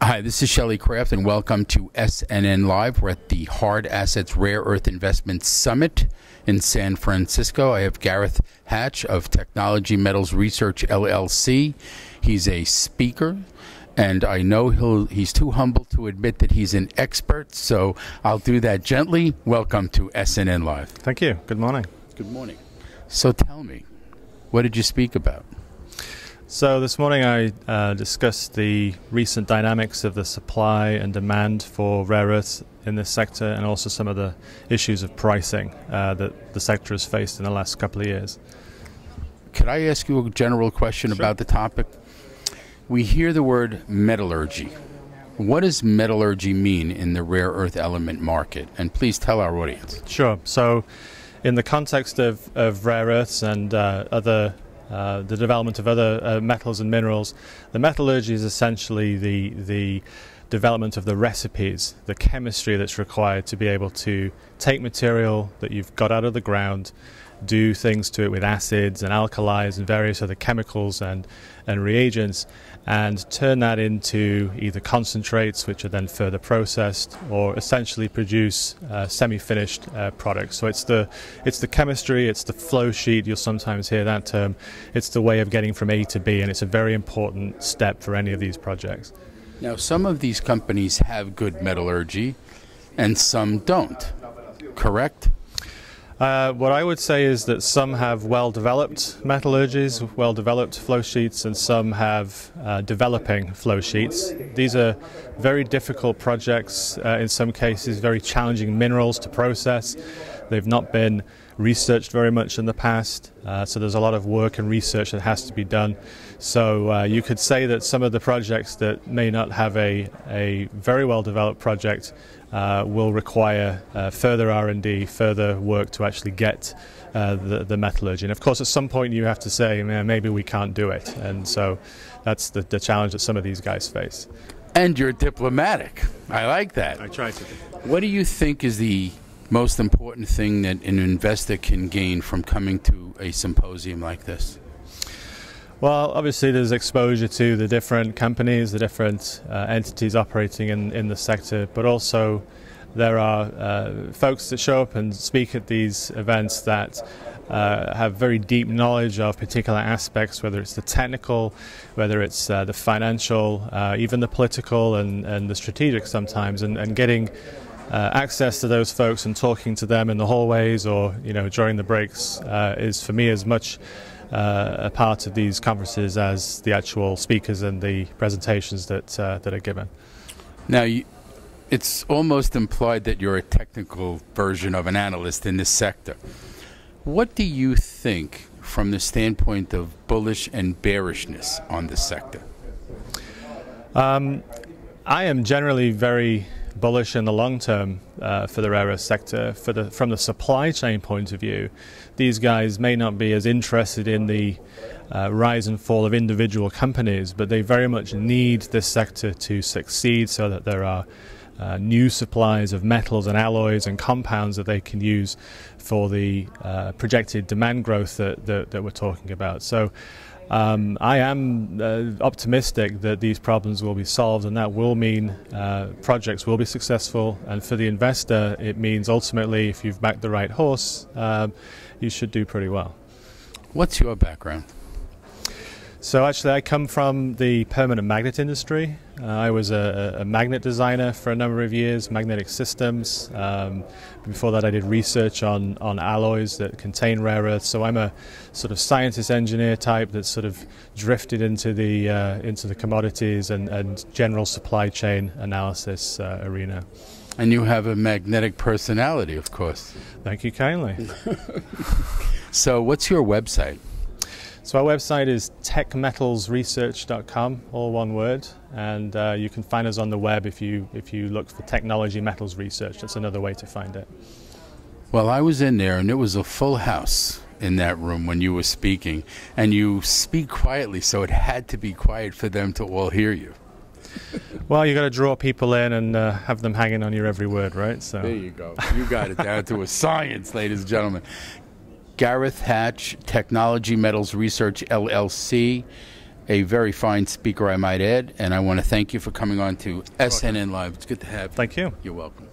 Hi, this is Shelley Craft, and welcome to SNN Live. We're at the Hard Assets Rare Earth Investment Summit in San Francisco. I have Gareth Hatch of Technology Metals Research, LLC. He's a speaker, and I know he's too humble to admit that he's an expert, so I'll do that gently. Welcome to SNN Live. Thank you. Good morning. Good morning. So tell me, what did you speak about? So this morning I discussed the recent dynamics of the supply and demand for rare earths in this sector, and also some of the issues of pricing that the sector has faced in the last couple of years. Could I ask you a general question about the topic? We hear the word metallurgy. What does metallurgy mean in the rare earth element market? And please tell our audience. Sure. So in the context of rare earths and the development of other metals and minerals, the metallurgy is essentially the development of the recipes, the chemistry that's required to be able to take material that you've got out of the ground, do things to it with acids and alkalis and various other chemicals and reagents, and turn that into either concentrates, which are then further processed, or essentially produce semi-finished products. So it's the chemistry, it's the flow sheet. You'll sometimes hear that term. It's the way of getting from A to B, and it's a very important step for any of these projects. Now, some of these companies have good metallurgy, and some don't. Correct? What I would say is that some have well-developed metallurgies, well-developed flow sheets, and some have developing flow sheets. These are very difficult projects, in some cases very challenging minerals to process. They've not been researched very much in the past, so there's a lot of work and research that has to be done. So you could say that some of the projects that may not have a very well-developed project will require further R&D, further work to actually get the metallurgy. And of course, at some point you have to say, maybe we can't do it. And so that's the challenge that some of these guys face. And you're diplomatic. I like that. I try to be. What do you think is the most important thing that an investor can gain from coming to a symposium like this? Well, obviously there's exposure to the different companies, the different entities operating in the sector, but also there are folks that show up and speak at these events that have very deep knowledge of particular aspects, whether it's the technical, whether it's the financial, even the political and the strategic sometimes, and getting access to those folks and talking to them in the hallways or during the breaks is for me as much a part of these conferences as the actual speakers and the presentations that are given. Now, it's almost implied that you're a technical version of an analyst in this sector. What do you think from the standpoint of bullish and bearishness on this sector? I am generally very bullish in the long term for the rare earth sector. From the supply chain point of view, these guys may not be as interested in the rise and fall of individual companies, but they very much need this sector to succeed so that there are new supplies of metals and alloys and compounds that they can use for the projected demand growth that we're talking about. So I am optimistic that these problems will be solved, and that will mean projects will be successful. And for the investor, it means ultimately, if you've backed the right horse, you should do pretty well. What's your background? So actually, I come from the permanent magnet industry. I was a magnet designer for a number of years, magnetic systems. Before that, I did research on alloys that contain rare earths. So I'm a sort of scientist engineer type that's sort of drifted into the commodities and general supply chain analysis arena. And you have a magnetic personality, of course. Thank you kindly. So what's your website? So our website is techmetalsresearch.com, all one word, and you can find us on the web if you look for Technology Metals Research. That's another way to find it. Well, I was in there, and it was a full house in that room when you were speaking, and you speak quietly, so it had to be quiet for them to all hear you. Well, you got to draw people in and have them hanging on your every word, right? So there you go. You got it down to a science, ladies and gentlemen. Gareth Hatch, Technology Metals Research, LLC. a very fine speaker, I might add, and I want to thank you for coming on to SNN Live. It's good to have you. Thank you. You're welcome.